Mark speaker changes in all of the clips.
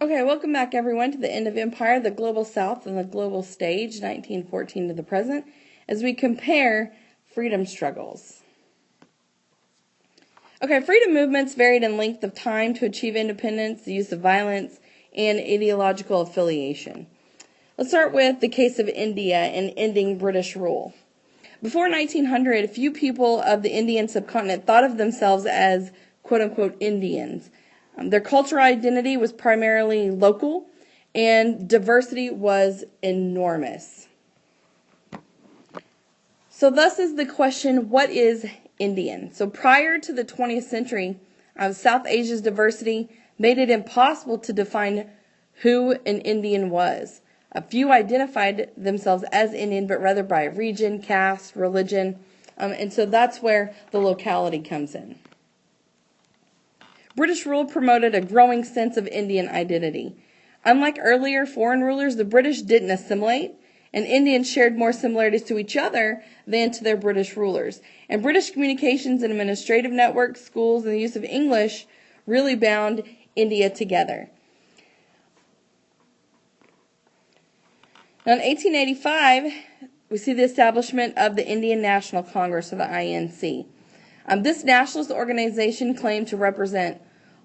Speaker 1: Okay, welcome back everyone to the End of Empire, the Global South and the Global Stage, 1914 to the present, as we compare freedom struggles. Okay, freedom movements varied in length of time to achieve independence, the use of violence, and ideological affiliation. Let's start with the case of India and ending British rule. Before 1900, few people of the Indian subcontinent thought of themselves as quote-unquote Indians. Their cultural identity was primarily local, and diversity was enormous. So thus is the question, what is Indian? So prior to the 20th century, South Asia's diversity made it impossible to define who an Indian was. A few identified themselves as Indian, but rather by region, caste, religion, and so that's where the locality comes in. British rule promoted a growing sense of Indian identity. Unlike earlier foreign rulers, the British didn't assimilate, and Indians shared more similarities to each other than to their British rulers. And British communications and administrative networks, schools, and the use of English really bound India together. Now, in 1885, we see the establishment of the Indian National Congress, or the INC. This nationalist organization claimed to represent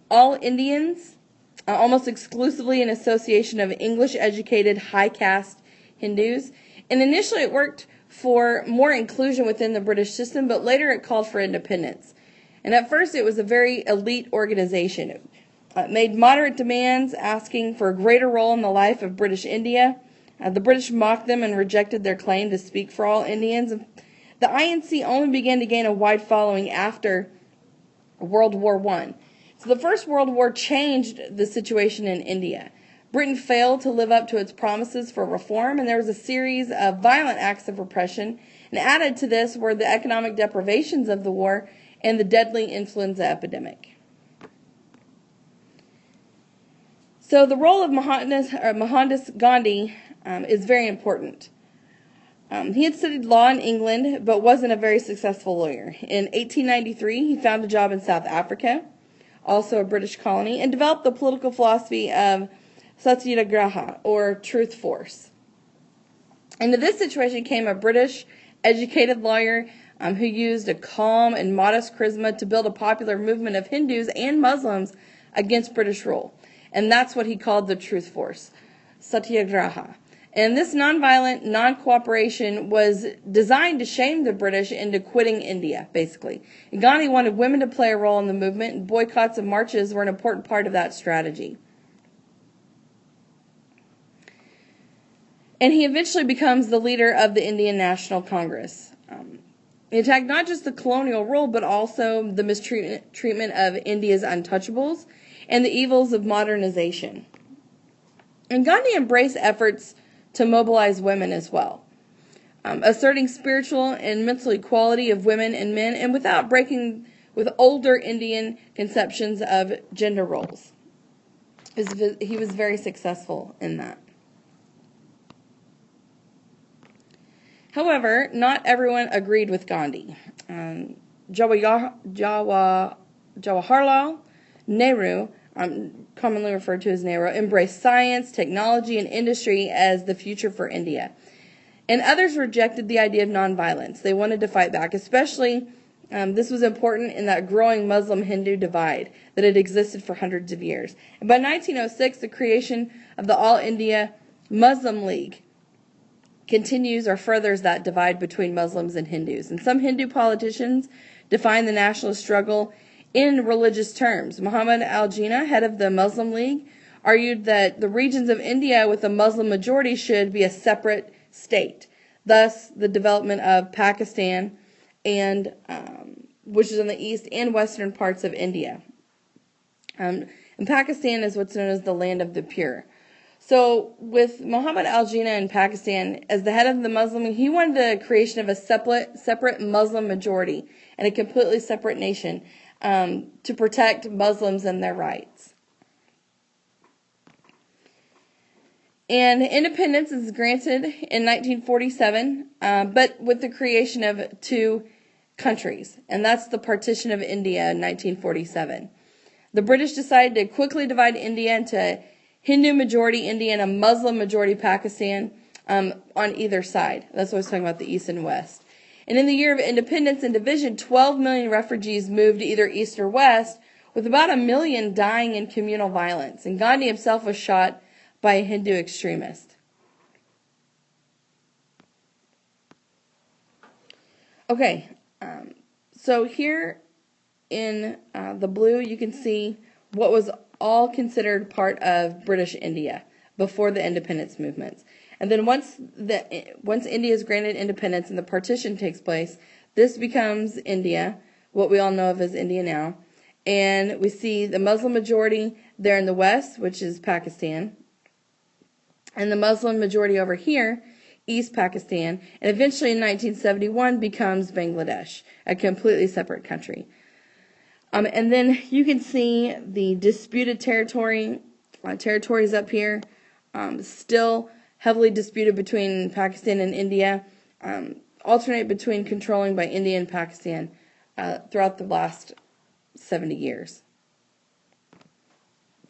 Speaker 1: all Indians, almost exclusively an association of English-educated, high-caste Hindus. And initially it worked for more inclusion within the British system, but later it called for independence. And at first it was a very elite organization. It made moderate demands, asking for a greater role in the life of British India. The British mocked them and rejected their claim to speak for all Indians. The INC only began to gain a wide following after World War I. So the First World War changed the situation in India. Britain failed to live up to its promises for reform, and there was a series of violent acts of repression. And added to this were the economic deprivations of the war and the deadly influenza epidemic. So the role of Mohandas Gandhi is very important. He had studied law in England, but wasn't a very successful lawyer. In 1893, he found a job in South Africa, also a British colony, and developed the political philosophy of Satyagraha, or truth force. Into this situation came a British educated lawyer who used a calm and modest charisma to build a popular movement of Hindus and Muslims against British rule. And that's what he called the truth force, Satyagraha. And this nonviolent, non-cooperation was designed to shame the British into quitting India, basically. And Gandhi wanted women to play a role in the movement, and boycotts and marches were an important part of that strategy. And he eventually becomes the leader of the Indian National Congress. He attacked not just the colonial rule, but also the mistreatment of India's untouchables and the evils of modernization. And Gandhi embraced efforts to mobilize women as well, asserting spiritual and mental equality of women and men, and without breaking with older Indian conceptions of gender roles. He was very successful in that. However, not everyone agreed with Gandhi. Jawaharlal Nehru, commonly referred to as Nehru, embraced science, technology, and industry as the future for India. And others rejected the idea of nonviolence. They wanted to fight back, especially this was important in that growing Muslim-Hindu divide that had existed for hundreds of years. And by 1906, the creation of the All India Muslim League continues or furthers that divide between Muslims and Hindus. And some Hindu politicians define the nationalist struggle in religious terms. Muhammad al-Jinnah, head of the Muslim League, argued that the regions of India with a Muslim majority should be a separate state. Thus, the development of Pakistan, and which is in the east and western parts of India. And Pakistan is what's known as the land of the pure. So with Muhammad al-Jinnah in Pakistan as the head of the Muslim League, he wanted the creation of a separate Muslim majority and a completely separate nation to protect Muslims and their rights. And independence is granted in 1947, but with the creation of two countries, and that's the partition of India in 1947. The British decided to quickly divide India into Hindu-majority India and a Muslim-majority Pakistan on either side. That's what I was talking about, the East and West. And in the year of independence and division, 12 million refugees moved either east or west, with about 1 million dying in communal violence. And Gandhi himself was shot by a Hindu extremist. Okay, so here in the blue, you can see what was all considered part of British India before the independence movements. And then once India is granted independence and the partition takes place, this becomes India, what we all know of as India now. And we see the Muslim majority there in the west, which is Pakistan, and the Muslim majority over here, East Pakistan, and eventually in 1971 becomes Bangladesh, a completely separate country. And then you can see the disputed territories up here, still heavily disputed between Pakistan and India, alternate between controlling by India and Pakistan throughout the last 70 years.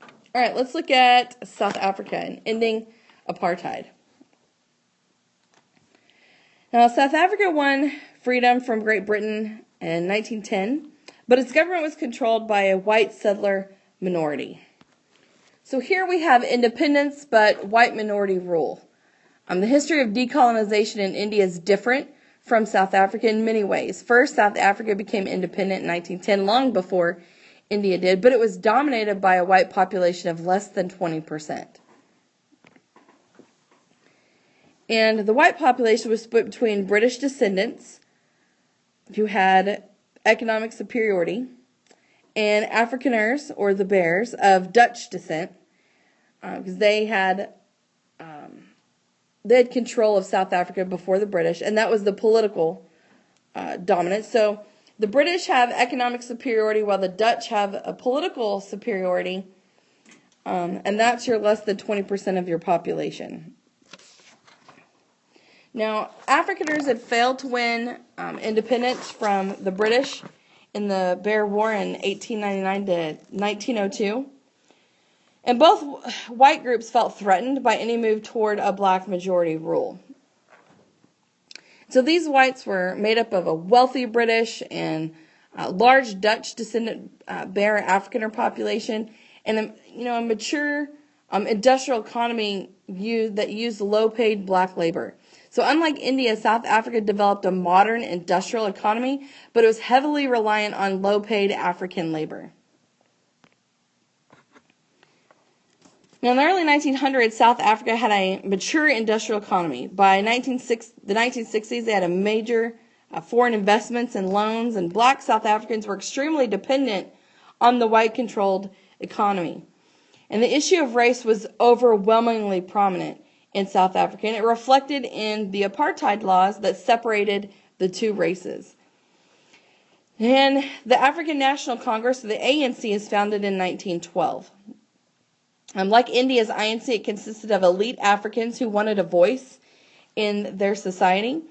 Speaker 1: All right, let's look at South Africa and ending apartheid. Now, South Africa won freedom from Great Britain in 1910, but its government was controlled by a white settler minority. So here we have independence, but white minority rule. The history of decolonization in India is different from South Africa in many ways. First, South Africa became independent in 1910, long before India did, but it was dominated by a white population of less than 20%. And the white population was split between British descendants, who had economic superiority, and Afrikaners, or the Bears, of Dutch descent, because they had control of South Africa before the British, and that was the political dominance. So the British have economic superiority while the Dutch have a political superiority, and that's your less than 20% of your population. Now, Afrikaners had failed to win independence from the British in the Boer War in 1899 to 1902. And both white groups felt threatened by any move toward a black majority rule. So these whites were made up of a wealthy British and large Dutch descendant Boer Afrikaner population, and a mature industrial economy that used low-paid black labor. So unlike India, South Africa developed a modern industrial economy, but it was heavily reliant on low-paid African labor. Now, in the early 1900s, South Africa had a mature industrial economy. By the 1960s, they had a major foreign investments and loans, and black South Africans were extremely dependent on the white-controlled economy. And the issue of race was overwhelmingly prominent in South Africa, and it reflected in the apartheid laws that separated the two races. And the African National Congress, the ANC, is founded in 1912. Like India's INC, it consisted of elite Africans who wanted a voice in their society.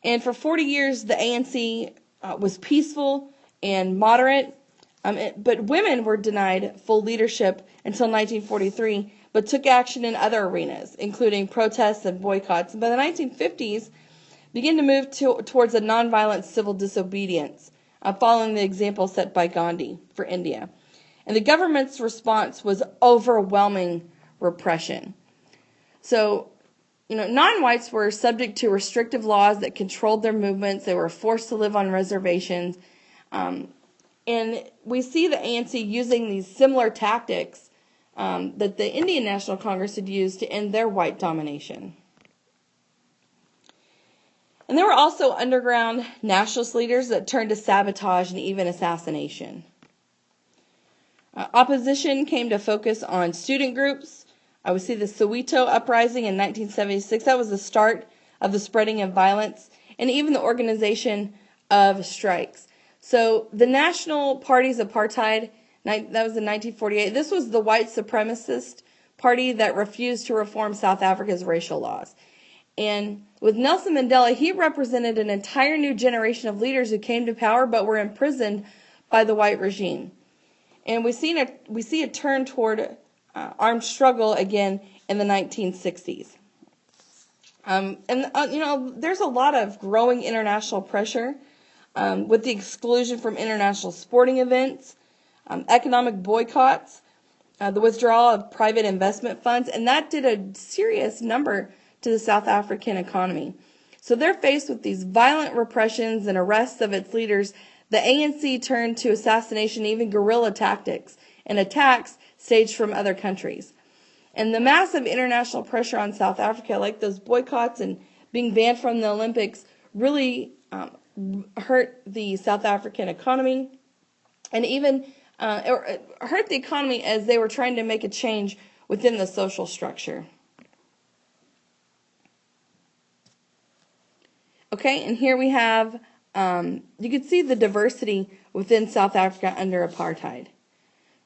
Speaker 1: And for 40 years, the ANC was peaceful and moderate, but women were denied full leadership until 1943, but took action in other arenas, including protests and boycotts. And by the 1950s, began to move towards a nonviolent civil disobedience, following the example set by Gandhi for India. And the government's response was overwhelming repression. So, non-whites were subject to restrictive laws that controlled their movements. They were forced to live on reservations. And we see the ANC using these similar tactics that the Indian National Congress had used to end their white domination. And there were also underground nationalist leaders that turned to sabotage and even assassination. Opposition came to focus on student groups. We see the Soweto uprising in 1976. That was the start of the spreading of violence, and even the organization of strikes. So the National Party's apartheid, that was in 1948. This was the white supremacist party that refused to reform South Africa's racial laws. And with Nelson Mandela, he represented an entire new generation of leaders who came to power but were imprisoned by the white regime. And we see a turn toward armed struggle again in the 1960s. There's a lot of growing international pressure with the exclusion from international sporting events, economic boycotts, the withdrawal of private investment funds, and that did a serious number to the South African economy. So they're faced with these violent repressions and arrests of its leaders. The ANC turned to assassination, even guerrilla tactics, and attacks staged from other countries. And the massive international pressure on South Africa, like those boycotts and being banned from the Olympics, really hurt the South African economy, and even hurt the economy as they were trying to make a change within the social structure. Okay, and here we have, you can see the diversity within South Africa under apartheid.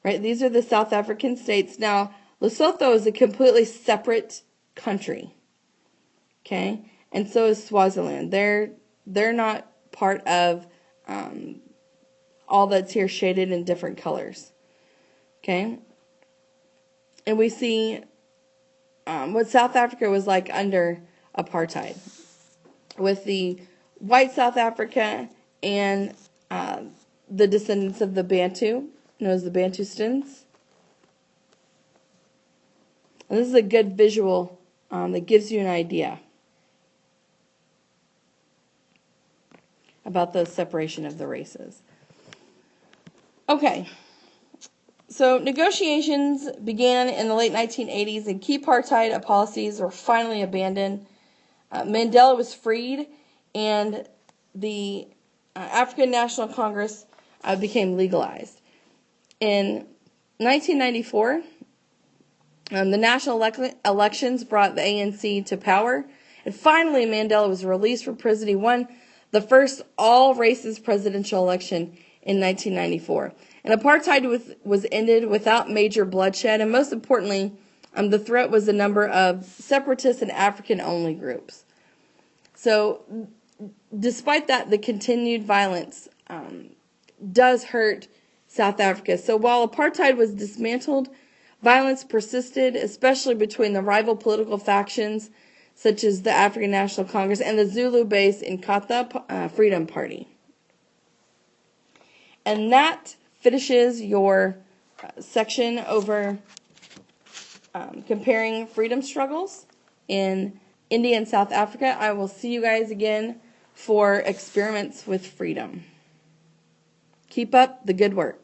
Speaker 1: Right, these are the South African states. Now, Lesotho is a completely separate country. Okay, and so is Swaziland. They're not part of all that's here shaded in different colors. Okay, and we see what South Africa was like under apartheid, with the white South Africa and the descendants of the Bantu, known as the Bantustans. And this is a good visual that gives you an idea about the separation of the races. Okay, so negotiations began in the late 1980s, and key apartheid policies were finally abandoned. Mandela was freed, and the African National Congress became legalized. In 1994, the national elections brought the ANC to power, and finally Mandela was released from prison. He won the first all-races presidential election in 1994. And apartheid was ended without major bloodshed, and most importantly, the threat was a number of separatist and African-only groups. So despite that, the continued violence does hurt South Africa. So while apartheid was dismantled, violence persisted, especially between the rival political factions, such as the African National Congress and the Zulu-based Inkatha Freedom Party. And that finishes your section over comparing freedom struggles in India and South Africa. I will see you guys again for experiments with freedom. Keep up the good work.